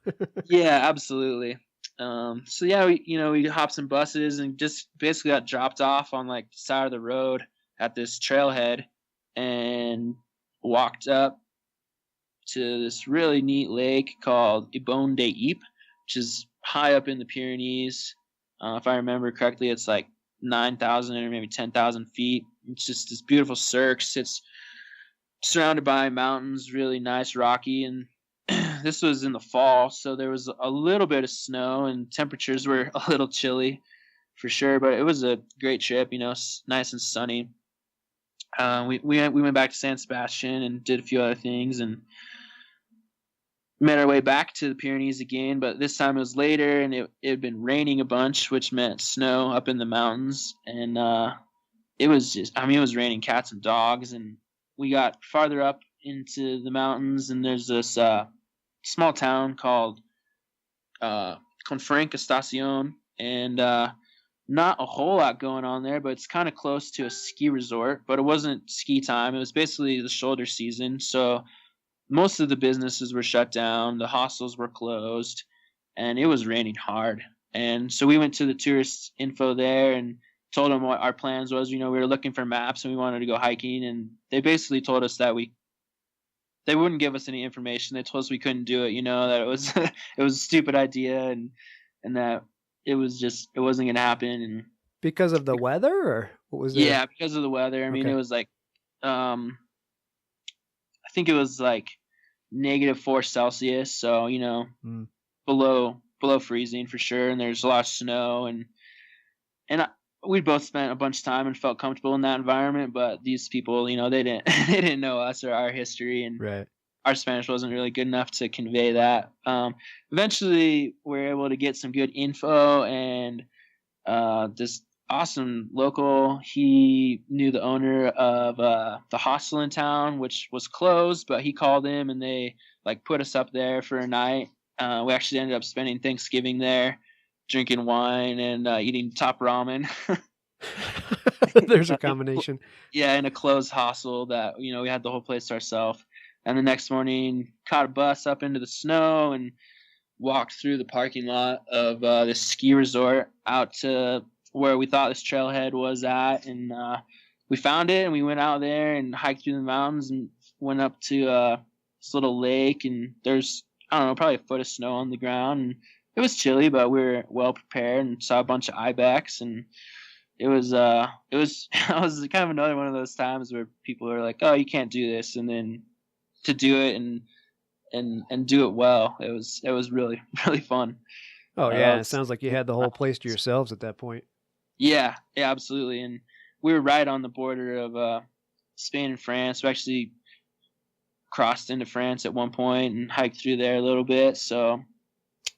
Yeah, absolutely. So yeah, we hopped some buses and just basically got dropped off on like the side of the road at this trailhead and walked up to this really neat lake called Ibon de Ypres, which is high up in the Pyrenees. If I remember correctly, it's like 9,000 or maybe 10,000 feet. It's just this beautiful cirque. It's surrounded by mountains, really nice, rocky, and this was in the fall, so there was a little bit of snow and temperatures were a little chilly for sure, but it was a great trip, nice and sunny. We went back to San Sebastian and did a few other things and made our way back to the Pyrenees again, but this time it was later and it had been raining a bunch, which meant snow up in the mountains, and it was raining cats and dogs, and we got farther up into the mountains, and there's this small town called Confrenc Estacion, and not a whole lot going on there, but it's kind of close to a ski resort, but it wasn't ski time. It was basically the shoulder season, so most of the businesses were shut down, the hostels were closed, and it was raining hard. And so we went to the tourist info there and told them what our plans was. We were looking for maps and we wanted to go hiking, and they basically told us that they wouldn't give us any information. They told us we couldn't do it, that it was it was a stupid idea and that it wasn't going to happen. And because of the weather, or what was it? Yeah, because of the weather. I mean, it was like I think it was like -4 Celsius, so below freezing for sure, and there's a lot of snow, and we both spent a bunch of time and felt comfortable in that environment, but these people, they didn't know us or our history, and right. Our Spanish wasn't really good enough to convey that. Eventually, we were able to get some good info, and this awesome local, he knew the owner of the hostel in town, which was closed, but he called him, and they put us up there for a night. We actually ended up spending Thanksgiving there, drinking wine and eating top ramen. There's a combination. Yeah, in a closed hostel that, we had the whole place to ourselves. And the next morning, caught a bus up into the snow and walked through the parking lot of this ski resort out to where we thought this trailhead was at. And we found it, and we went out there and hiked through the mountains and went up to this little lake. And there's, I don't know, probably a foot of snow on the ground. And it was chilly, but we were well prepared and saw a bunch of ibex, and it was kind of another one of those times where people are like, "Oh, you can't do this," and then to do it and do it well, it was really, really fun. Oh yeah, it sounds like you had the whole place to yourselves at that point. Yeah, absolutely. And we were right on the border of Spain and France. We actually crossed into France at one point and hiked through there a little bit. So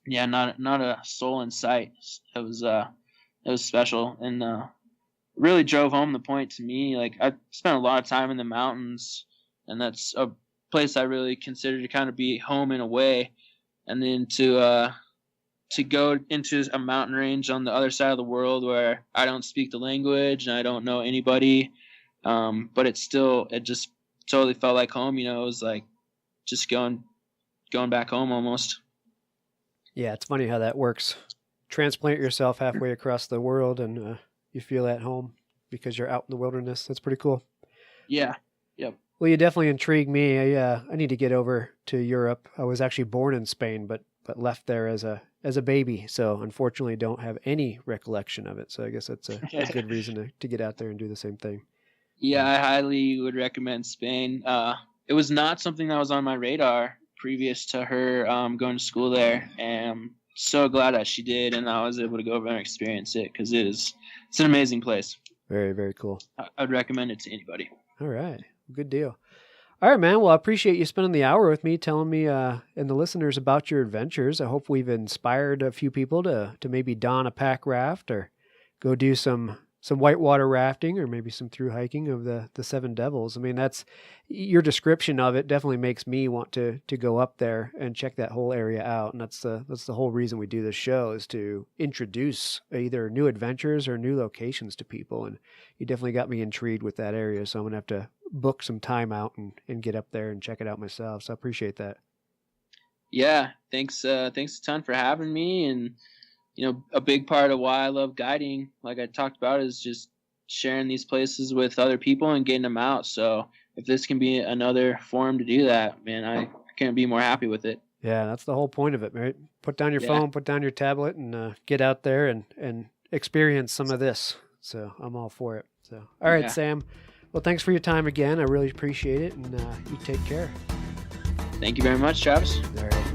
yeah, not a soul in sight. It was special, and really drove home the point to me. I spent a lot of time in the mountains, and that's a place I really consider to kind of be home in a way. And then to go into a mountain range on the other side of the world where I don't speak the language and I don't know anybody, but it just totally felt like home. It was like just going back home almost. Yeah, it's funny how that works. Transplant yourself halfway across the world, and you feel at home because you're out in the wilderness. That's pretty cool. Yeah. Yep. Well, you definitely intrigue me. I need to get over to Europe. I was actually born in Spain, but left there as a baby. So unfortunately, don't have any recollection of it. So I guess that's a good reason to get out there and do the same thing. Yeah, I highly would recommend Spain. It was not something that was on my radar previous to her going to school there, and I'm so glad that she did, and I was able to go over and experience it, because it's an amazing place. Very, very cool. I'd recommend it to anybody. All right. Good deal. All right, man. Well, I appreciate you spending the hour with me, telling me and the listeners about your adventures. I hope we've inspired a few people to maybe don a pack raft or go do some whitewater rafting or maybe some through hiking of the Seven Devils. I mean, that's your description of it definitely makes me want to go up there and check that whole area out. And that's the whole reason we do this show, is to introduce either new adventures or new locations to people. And you definitely got me intrigued with that area. So I'm going to have to book some time out and get up there and check it out myself. So I appreciate that. Yeah. Thanks a ton for having me. And, a big part of why I love guiding, like I talked about, is just sharing these places with other people and getting them out. So if this can be another forum to do that, man, I can't be more happy with it. Yeah, that's the whole point of it, right? Put down your phone, put down your tablet, and get out there and experience some of this. So I'm all for it. So, all right, Sam. Well, thanks for your time again. I really appreciate it, and you take care. Thank you very much, Travis. All right.